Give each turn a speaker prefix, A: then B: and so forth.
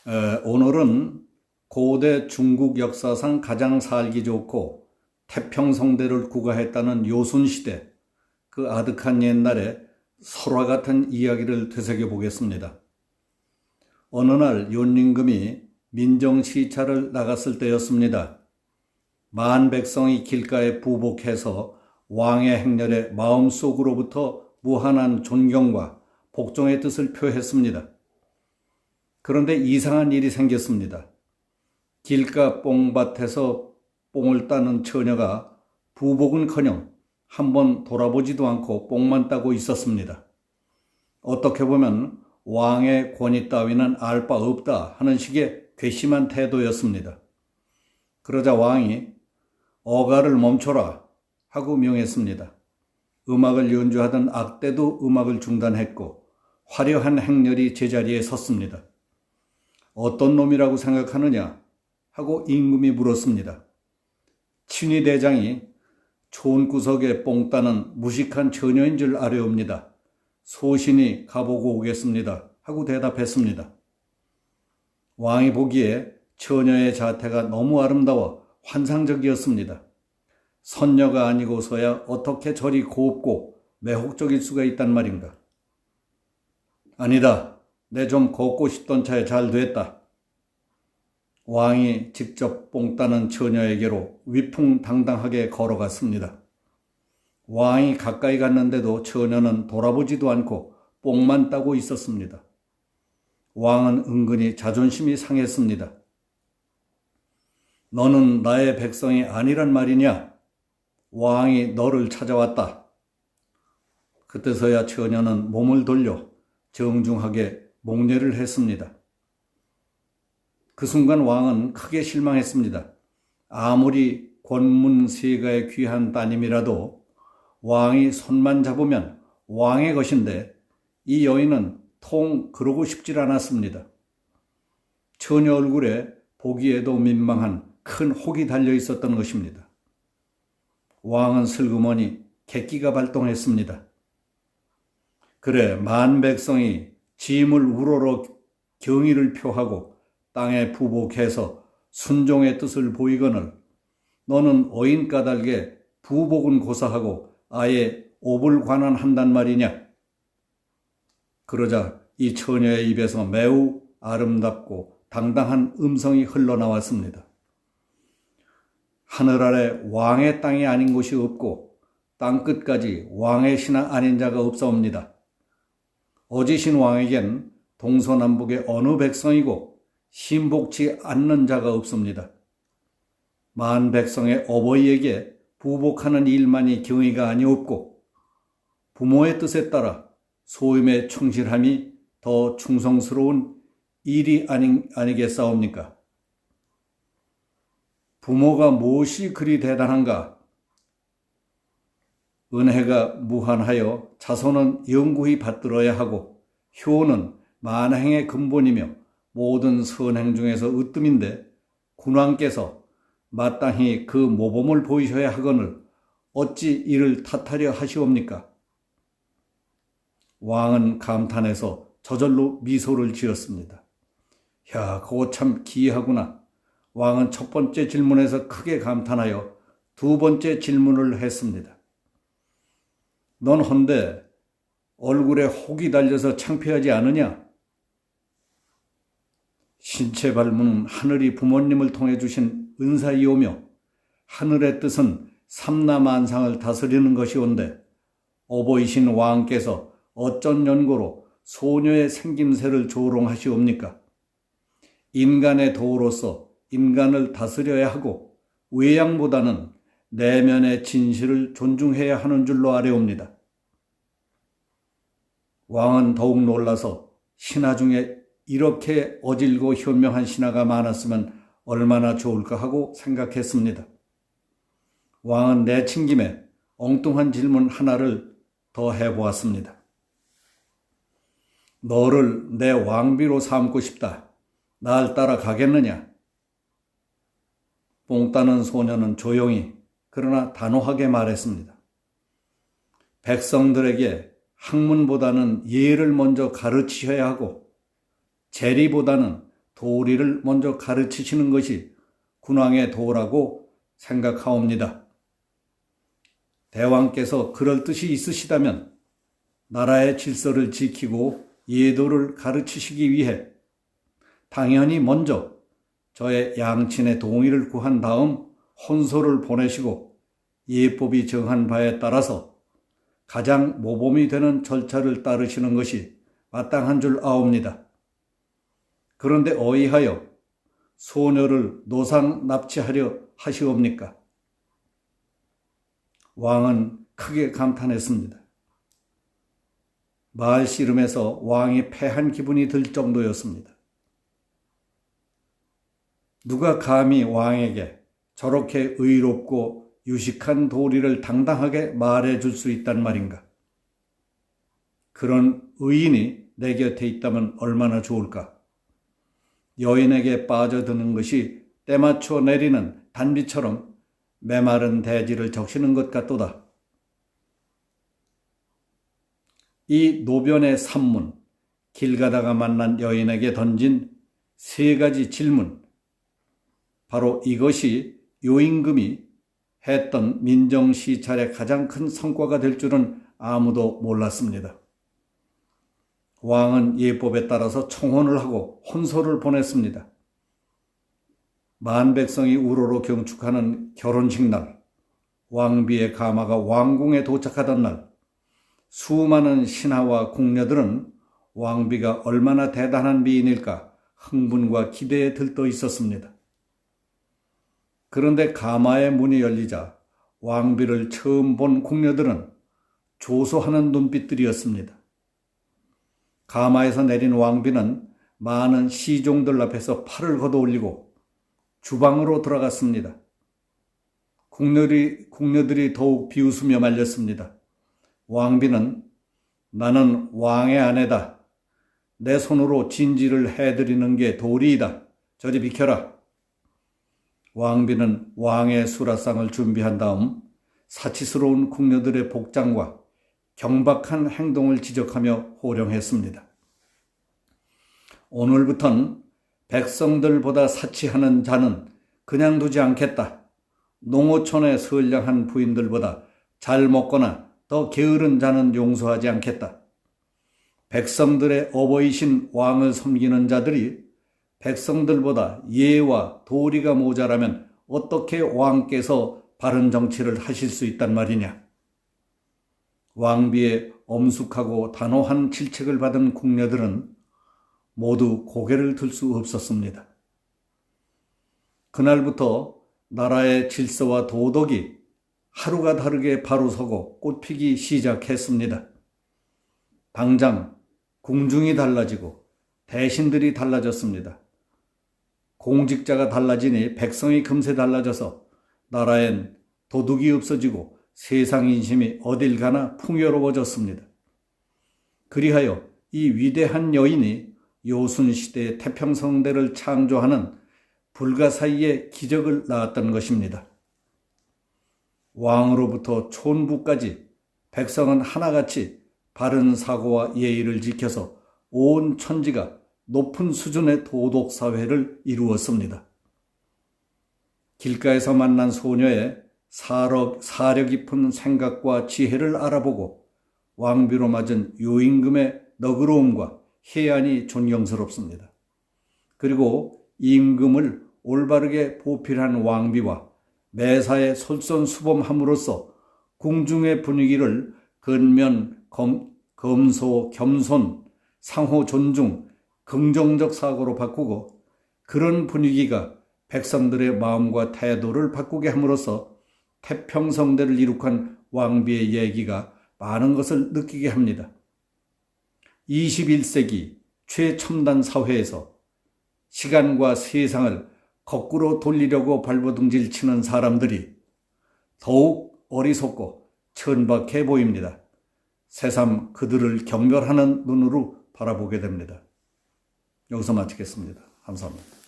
A: 오늘은 고대 중국 역사상 가장 살기 좋고 태평성대를 구가했다는 요순시대, 그 아득한 옛날에 설화 같은 이야기를 되새겨 보겠습니다. 어느 날 윤림금이 민정시찰을 나갔을 때였습니다. 만 백성이 길가에 부복해서 왕의 행렬에 마음속으로부터 무한한 존경과 복종의 뜻을 표했습니다. 그런데 이상한 일이 생겼습니다. 길가 뽕밭에서 뽕을 따는 처녀가 부복은커녕 한번 돌아보지도 않고 뽕만 따고 있었습니다. 어떻게 보면 왕의 권위 따위는 알 바 없다 하는 식의 괘씸한 태도였습니다. 그러자 왕이 어가를 멈춰라 하고 명했습니다. 음악을 연주하던 악대도 음악을 중단했고 화려한 행렬이 제자리에 섰습니다. 어떤 놈이라고 생각하느냐 하고 임금이 물었습니다. 친위대장이 촌구석에 뽕 따는 무식한 처녀인 줄 아려옵니다. 소신이 가보고 오겠습니다 하고 대답했습니다. 왕이 보기에 처녀의 자태가 너무 아름다워 환상적이었습니다. 선녀가 아니고서야 어떻게 저리 곱고 매혹적일 수가 있단 말인가. 아니다. 내 좀 걷고 싶던 차에 잘 됐다. 왕이 직접 뽕 따는 처녀에게로 위풍당당하게 걸어갔습니다. 왕이 가까이 갔는데도 처녀는 돌아보지도 않고 뽕만 따고 있었습니다. 왕은 은근히 자존심이 상했습니다. 너는 나의 백성이 아니란 말이냐? 왕이 너를 찾아왔다. 그때서야 처녀는 몸을 돌려 정중하게 목례를 했습니다. 그 순간 왕은 크게 실망했습니다. 아무리 권문세가의 귀한 따님이라도 왕이 손만 잡으면 왕의 것인데 이 여인은 통 그러고 싶질 않았습니다. 처녀 얼굴에 보기에도 민망한 큰 혹이 달려 있었던 것입니다. 왕은 슬그머니 객기가 발동했습니다. 그래, 만 백성이 짐을 우러러 경의를 표하고 땅에 부복해서 순종의 뜻을 보이거늘 너는 어인 까닭에 부복은 고사하고 아예 오불관한한단 말이냐. 그러자 이 처녀의 입에서 매우 아름답고 당당한 음성이 흘러나왔습니다. 하늘 아래 왕의 땅이 아닌 곳이 없고 땅끝까지 왕의 신하 아닌 자가 없사옵니다. 어지신 왕에겐 동서남북의 어느 백성이고 신복치 않는 자가 없습니다. 만 백성의 어버이에게 부복하는 일만이 경의가 아니없고 부모의 뜻에 따라 소임에 충실함이 더 충성스러운 일이 아니겠사옵니까? 부모가 무엇이 그리 대단한가? 은혜가 무한하여 자손은 영구히 받들어야 하고 효는 만행의 근본이며 모든 선행 중에서 으뜸인데 군왕께서 마땅히 그 모범을 보이셔야 하거늘 어찌 이를 탓하려 하시옵니까? 왕은 감탄해서 저절로 미소를 지었습니다. 야, 그거 참 기이하구나. 왕은 첫 번째 질문에서 크게 감탄하여 두 번째 질문을 했습니다. 넌 헌데 얼굴에 혹이 달려서 창피하지 않으냐? 신체 발문은 하늘이 부모님을 통해 주신 은사이오며 하늘의 뜻은 삼라만상을 다스리는 것이온데 어버이신 왕께서 어쩐 연고로 소녀의 생김새를 조롱하시옵니까? 인간의 도로서 인간을 다스려야 하고 외양보다는 내면의 진실을 존중해야 하는 줄로 아뢰옵니다. 왕은 더욱 놀라서 신하 중에 이렇게 어질고 현명한 신하가 많았으면 얼마나 좋을까 하고 생각했습니다. 왕은 내친 김에 엉뚱한 질문 하나를 더 해보았습니다. 너를 내 왕비로 삼고 싶다. 날 따라 가겠느냐? 뽕 따는 소녀는 조용히 그러나 단호하게 말했습니다. 백성들에게 학문보다는 예를 먼저 가르치셔야 하고 재리보다는 도리를 먼저 가르치시는 것이 군왕의 도라고 생각하옵니다. 대왕께서 그럴 뜻이 있으시다면 나라의 질서를 지키고 예도를 가르치시기 위해 당연히 먼저 저의 양친의 동의를 구한 다음 혼소를 보내시고 예법이 정한 바에 따라서 가장 모범이 되는 절차를 따르시는 것이 마땅한 줄 아옵니다. 그런데 어이하여 소녀를 노상 납치하려 하시옵니까? 왕은 크게 감탄했습니다. 마을 씨름에서 왕이 패한 기분이 들 정도였습니다. 누가 감히 왕에게 저렇게 의롭고 유식한 도리를 당당하게 말해줄 수 있단 말인가? 그런 의인이 내 곁에 있다면 얼마나 좋을까? 여인에게 빠져드는 것이 때맞춰 내리는 단비처럼 메마른 대지를 적시는 것 같도다. 이 노변의 산문, 길 가다가 만난 여인에게 던진 3가지 질문, 바로 이것이 요임금이 했던 민정시찰의 가장 큰 성과가 될 줄은 아무도 몰랐습니다. 왕은 예법에 따라서 청혼을 하고 혼소를 보냈습니다. 만백성이 우러러 경축하는 결혼식 날, 왕비의 가마가 왕궁에 도착하던 날, 수많은 신하와 궁녀들은 왕비가 얼마나 대단한 미인일까 흥분과 기대에 들떠 있었습니다. 그런데 가마의 문이 열리자 왕비를 처음 본 궁녀들은 조소하는 눈빛들이었습니다. 가마에서 내린 왕비는 많은 시종들 앞에서 팔을 걷어올리고 주방으로 들어갔습니다. 궁녀들이 더욱 비웃으며 말렸습니다. 왕비는 나는 왕의 아내다. 내 손으로 진지를 해드리는 게 도리이다. 저리 비켜라. 왕비는 왕의 수라상을 준비한 다음 사치스러운 궁녀들의 복장과 경박한 행동을 지적하며 호령했습니다. 오늘부턴 백성들보다 사치하는 자는 그냥 두지 않겠다. 농어촌의 선량한 부인들보다 잘 먹거나 더 게으른 자는 용서하지 않겠다. 백성들의 어버이신 왕을 섬기는 자들이 백성들보다 예와 도리가 모자라면 어떻게 왕께서 바른 정치를 하실 수 있단 말이냐. 왕비의 엄숙하고 단호한 질책을 받은 궁녀들은 모두 고개를 들 수 없었습니다. 그날부터 나라의 질서와 도덕이 하루가 다르게 바로 서고 꽃피기 시작했습니다. 당장 궁중이 달라지고 대신들이 달라졌습니다. 공직자가 달라지니 백성이 금세 달라져서 나라엔 도둑이 없어지고 세상 인심이 어딜 가나 풍요로워졌습니다. 그리하여 이 위대한 여인이 요순시대의 태평성대를 창조하는 불가사의의 기적을 낳았던 것입니다. 왕으로부터 촌부까지 백성은 하나같이 바른 사고와 예의를 지켜서 온 천지가 높은 수준의 도덕사회를 이루었습니다. 길가에서 만난 소녀의 사려 깊은 생각과 지혜를 알아보고 왕비로 맞은 요임금의 너그러움과 해안이 존경스럽습니다. 그리고 임금을 올바르게 보필한 왕비와 매사에 솔선수범함으로써 궁중의 분위기를 근면, 검소, 겸손, 상호 존중, 긍정적 사고로 바꾸고 그런 분위기가 백성들의 마음과 태도를 바꾸게 함으로써 태평성대를 이룩한 왕비의 얘기가 많은 것을 느끼게 합니다. 21세기 최첨단 사회에서 시간과 세상을 거꾸로 돌리려고 발버둥질 치는 사람들이 더욱 어리석고 천박해 보입니다. 새삼 그들을 경멸하는 눈으로 바라보게 됩니다. 여기서 마치겠습니다. 감사합니다.